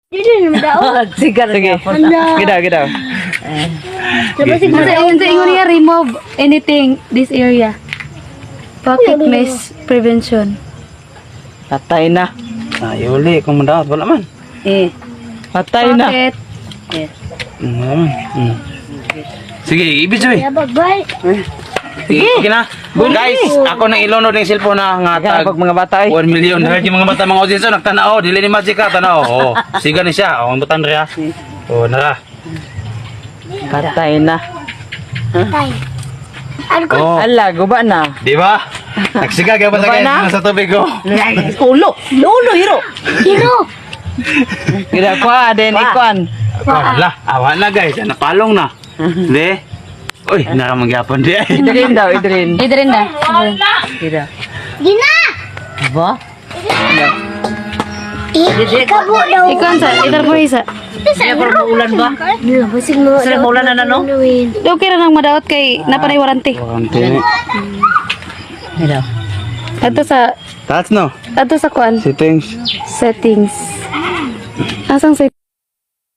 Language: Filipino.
Dili na daw. Sige. Gida. Tapos Kasi ingon niya remove anything this area. Pocket mess prevention. Patay na. Yuli, kung mandawat, wala man. Patay na. Pocket. Sige, ibig sabi. bye. Okay na. Guys, ako nang ilunod ng cellphone na nga tag Pag mga bata ay. 1 million. Dahil yung mga bata, mga audience, nagtanao. Dili ni Magic ka, tanaw. Oh, siga ni siya. Oh, ang butan rin ha. Oh, nara. Patay na. Tay. Oh, Ala, guba na. di ba? Nagsiga, kaya ba Diba na? sa tubig ko? Ulo, hiro. Hiro. Gida kwa, den ikwan. Wala, awa na guys. Napalong na. Di? Uy, nakamanggapon di ay. Idrin daw, idrin. Idrin da. Gida. Gina. Ba? Kabo daw. Ikaw sa idar mo isa. Ulan ba? Basig mo. Sila maulan na no? Okay ra nang madaot kay napanay warranty. Konti. Gida. Ato sa That's no. kuan Settings. settings. Asang